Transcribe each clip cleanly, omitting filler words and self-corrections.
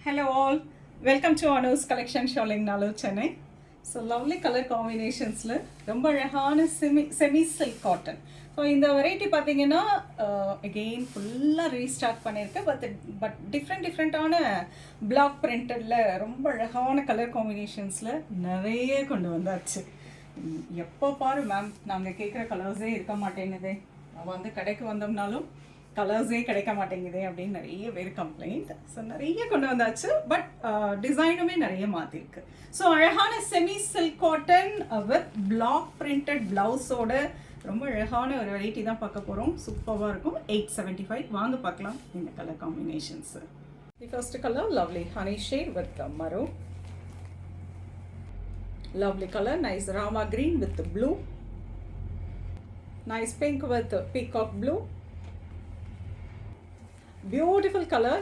Hello all, welcome to Anu's collection showing Nalur Chennai. So lovely color combinationsல ரொம்ப அழகான semi silk cotton. So இந்த variety பார்த்தீங்கன்னா again ஃபுல்லாக restart பண்ணியிருக்கேன் but டிஃப்ரெண்ட்டான பிளாக் பிரிண்டடில் ரொம்ப அழகான கலர் காம்பினேஷன்ஸில் நிறைய கொண்டு வந்தாச்சு. எப்போ பாரு மேம் நாங்கள் கேட்குற கலர்ஸே இருக்க மாட்டேங்குதே, நம்ம வந்து கடைக்கு வந்தோம்னாலும் கலர்ஸே கிடைக்க மாட்டேங்குது அப்படின்னு நிறைய பேர் கம்ப்ளைண்ட். ஸோ நிறைய கொண்டு வந்தாச்சு, பட் டிசைனுமே நிறைய மாற்றிருக்கு. ஸோ அழகான semi silk cotton with block printed ப்ளவுஸோட ரொம்ப அழகான ஒரு வெரைட்டி தான் பார்க்க போகிறோம். சூப்பராக இருக்கும். 875. வாங்க பார்க்கலாம் இந்த colour combinations. The first colour lovely honey shade with maroon. Lovely color, nice rama green with blue. Nice pink with peacock blue. Beautiful color,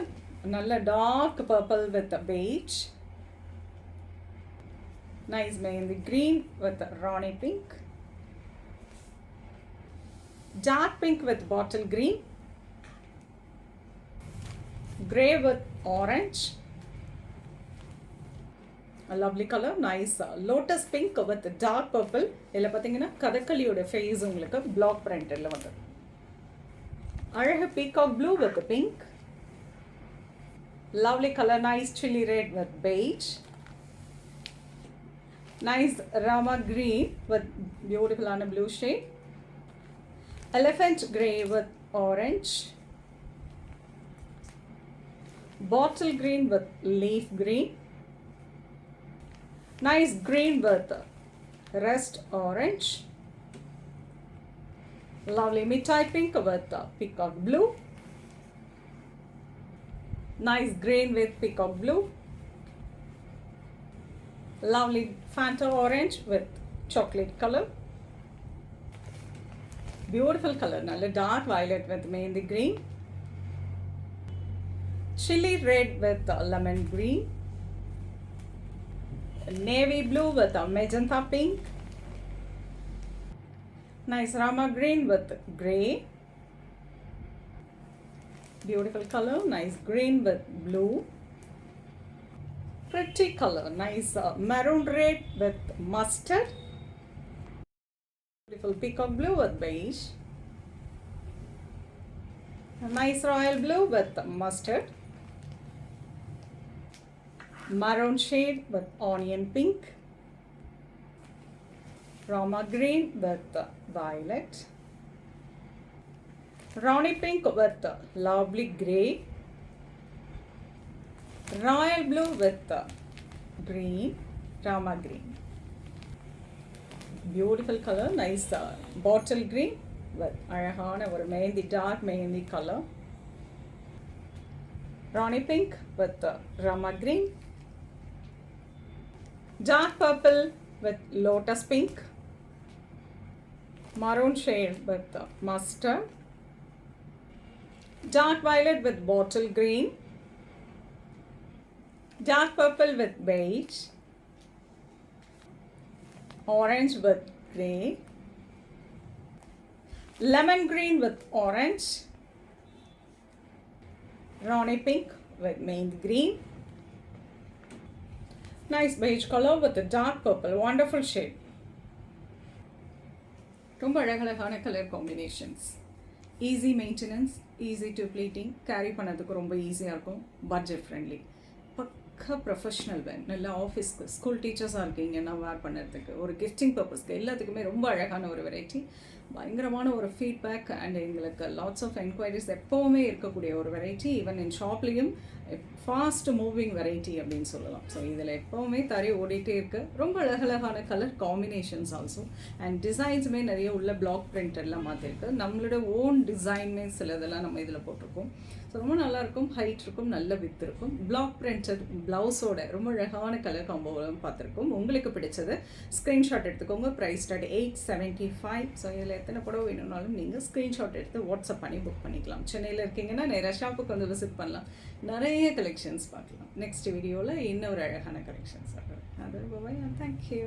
nalla dark purple with beige. Nice mehendi green with Rani pink. Dark pink with bottle green. Grey with orange. A lovely color, nice lotus pink with dark purple. இதில் பார்த்தீங்கன்னா கதகளியோட face உங்களுக்கு black பிரிண்டடில் வந்து அழகு peacock blue with pink. Lovely color, nice chili red with beige. Nice rama green with beautiful on a blue shade. Elephant grey with orange. Bottle green with leaf green. Nice green with rust orange. Lovely mithai pink with peacock blue. Nice green with peacock blue. Lovely Fanta orange with chocolate color. Beautiful color, nalla dark violet with mehendi green. Chili red with lemon green. Navy blue with magenta pink. Nice rama green with grey. Beautiful color, nice green with blue. Pretty color, nice maroon red with mustard. Beautiful peacock blue with beige. A nice royal blue with mustard. Maroon shade with onion pink. Rama green with violet. Rani pink with lovely grey. Royal blue with green. Rama green. Beautiful color, nice bottle green with அழகான ஒரு mehndi dark mehndi color. Rani pink with Rama green. Dark purple with lotus pink. Maroon shade with mustard. Dark violet with bottle green. Dark purple with beige. Orange with grey. Lemon green with orange. Rani pink with mehendi green. Nice beige color with a dark purple. Wonderful shade. ரொம்ப அழகழகான colour combinations. Easy maintenance, easy to pleating, carry பண்ணதுக்கு ரொம்ப ஈஸியாக இருக்கும், budget friendly. பக்கா professional வேர், நல்லா ஆஃபீஸ்க்கு school டீச்சர்ஸாக இருக்கீங்கன்னா வேர் பண்ணுறதுக்கு, ஒரு கிஃப்டிங் பர்பஸ்க்கு எல்லாத்துக்குமே ரொம்ப அழகான ஒரு வெரைட்டி. பயங்கரமான ஒரு ஃபீட்பேக் அண்ட் எங்களுக்கு லாட்ஸ் ஆஃப் என்கொயரிஸ் எப்போவுமே இருக்கக்கூடிய ஒரு வெரைட்டி. ஈவன் என் ஷாப்லேயும் ஃபாஸ்ட் மூவிங் வெரைட்டி அப்படின்னு சொல்லலாம். ஸோ இதில் எப்போவுமே தரை ஓடிட்டே இருக்குது. ரொம்ப அழகழகான கலர் காம்பினேஷன்ஸ் ஆல்சோ அண்ட் டிசைன்ஸுமே நிறைய உள்ள பிளாக் பிரிண்டெல்லாம் மாற்றிருக்கு. நம்மளோட ஓன் டிசைன்மே சிலதெல்லாம் நம்ம இதில் போட்டிருக்கோம். ஸோ ரொம்ப நல்லாயிருக்கும், ஹைட் இருக்கும், நல்ல வித் இருக்கும். பிளாக் பிரிண்டட் ப்ளவுஸோட ரொம்ப அழகான கலர் காம்போவும் பார்த்துருக்கோம். உங்களுக்கு பிடிச்சது ஸ்க்ரீன்ஷாட் எடுத்துக்கோங்க. Price start 875. ஸோ இதில் எத்தனை படம் வேணும்னாலும் நீங்கள் ஸ்க்ரீன்ஷாட் எடுத்து வாட்ஸ்அப் பண்ணி புக் பண்ணிக்கலாம். சென்னையில் இருக்கீங்கன்னா நேராக ஷாப்புக்கு வந்து விசிட் பண்ணலாம். நிறைய கலெக்ஷன்ஸ் பார்க்கலாம். நெக்ஸ்ட் வீடியோவில் இன்னொரு அழகான கலெக்ஷன்ஸ் ஆகும். அது தேங்க்யூ.